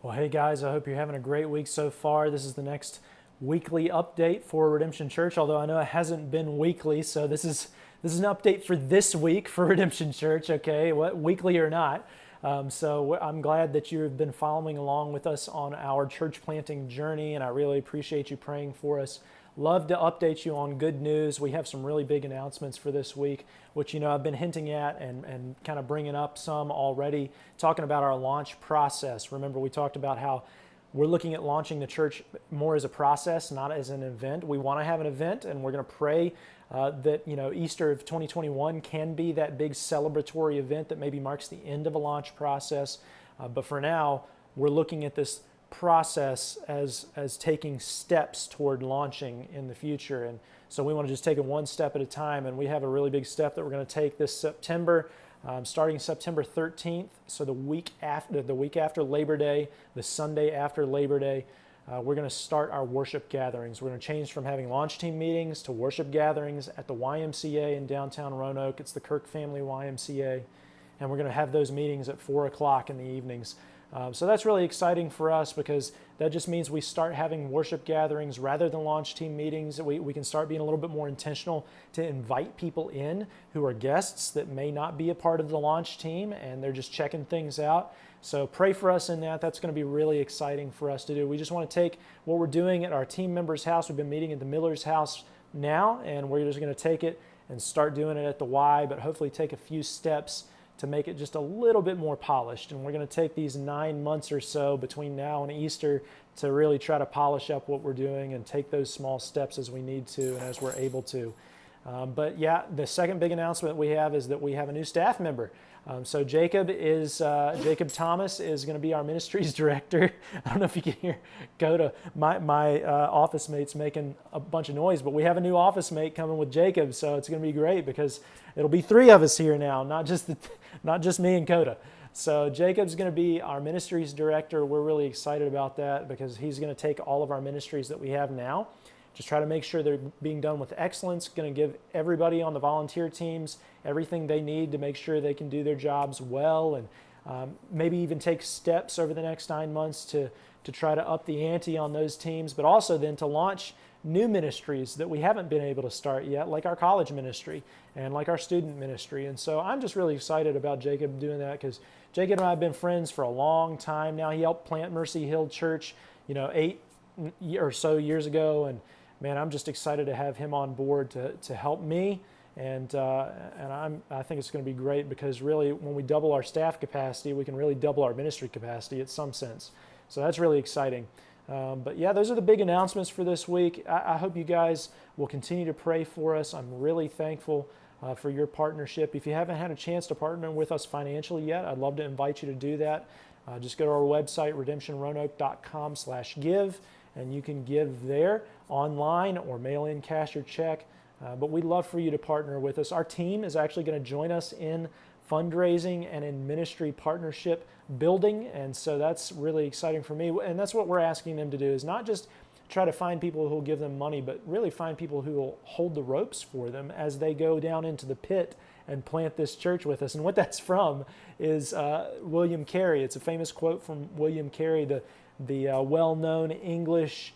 Well, hey guys, I hope you're having a great week so far. This is the next weekly update for Redemption Church, although I know it hasn't been weekly, so this is an update for this week for Redemption Church, okay, what weekly or not. So I'm glad that you've been following along with us on our church planting journey, and I really appreciate you praying for us. Love to update you on good news. We have some really big announcements for this week, which I've been hinting at and kind of bringing up some already, talking about our launch process. Remember, we talked about how we're looking at launching the church more as a process, not as an event. We want to have an event, and we're going to pray that Easter of 2021 can be that big celebratory event that maybe marks the end of a launch process. But for now, we're looking at this process as taking steps toward launching in the future. And so we want to just take it one step at a time. And we have a really big step that we're going to take this September, starting September 13th. So the week after Labor Day, the Sunday after Labor Day, we're going to start our worship gatherings. We're going to change from having launch team meetings to worship gatherings at the YMCA in downtown Roanoke. It's the Kirk Family YMCA. And we're going to have those meetings at 4 o'clock in the evenings. So that's really exciting for us because that just means we start having worship gatherings rather than launch team meetings. We can start being a little bit more intentional to invite people in who are guests that may not be a part of the launch team and they're just checking things out. So pray for us in that. That's going to be really exciting for us to do. We just want to take what we're doing at our team members' house. We've been meeting at the Miller's house now, and we're just going to take it and start doing it at the Y, but hopefully take a few steps to make it just a little bit more polished. And we're going to take these 9 months or so between now and Easter to really try to polish up what we're doing and take those small steps as we need to and as we're able to. But yeah, the second big announcement we have is that we have a new staff member. So Jacob Thomas is going to be our ministries director. I don't know if you can hear Coda, my office mate's making a bunch of noise, but we have a new office mate coming with Jacob, so it's going to be great because it'll be 3 of us here now, not just me and Coda. So Jacob's going to be our ministries director. We're really excited about that because he's going to take all of our ministries that we have now, just try to make sure they're being done with excellence, going to give everybody on the volunteer teams everything they need to make sure they can do their jobs well, and maybe even take steps over the next 9 months to try to up the ante on those teams, but also then to launch new ministries that we haven't been able to start yet, like our college ministry and like our student ministry. And so I'm just really excited about Jacob doing that because Jacob and I have been friends for a long time now. He helped plant Mercy Hill Church, 8 or so years ago, and man, I'm just excited to have him on board to help me, and I think it's going to be great because really when we double our staff capacity, we can really double our ministry capacity in some sense. So that's really exciting. But yeah, those are the big announcements for this week. I hope you guys will continue to pray for us. I'm really thankful for your partnership. If you haven't had a chance to partner with us financially yet, I'd love to invite you to do that. Just go to our website, redemptionroanoke.com/give, and you can give there online or mail in cash or check. But we'd love for you to partner with us. Our team is actually going to join us in fundraising and in ministry partnership building, and so that's really exciting for me. And that's what we're asking them to do, is not just try to find people who will give them money, but really find people who will hold the ropes for them as they go down into the pit and plant this church with us. And what that's from is William Carey. It's a famous quote from William Carey, the well-known English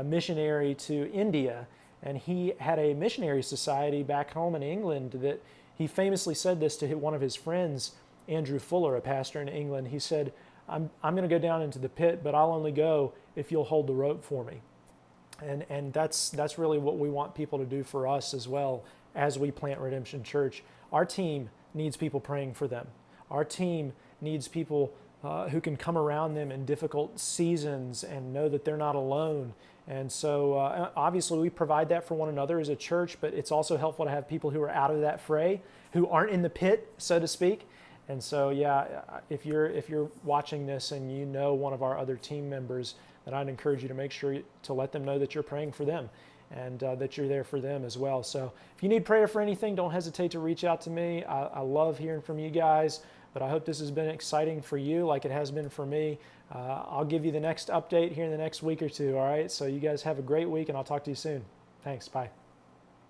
missionary to India. And he had a missionary society back home in England that he famously said this to one of his friends, Andrew Fuller, a pastor in England. He said, I'm going to go down into the pit, but I'll only go if you'll hold the rope for me. And that's really what we want people to do for us as well as we plant Redemption Church. Our team needs people praying for them. Our team needs people who can come around them in difficult seasons and know that they're not alone. And so obviously we provide that for one another as a church, but it's also helpful to have people who are out of that fray, who aren't in the pit, so to speak. And so yeah, if you're watching this and you know one of our other team members, then I'd encourage you to make sure to let them know that you're praying for them and that you're there for them as well. So if you need prayer for anything, don't hesitate to reach out to me. I love hearing from you guys, but I hope this has been exciting for you like it has been for me. I'll give you the next update here in the next week or two, all right? So you guys have a great week, and I'll talk to you soon. Thanks, bye.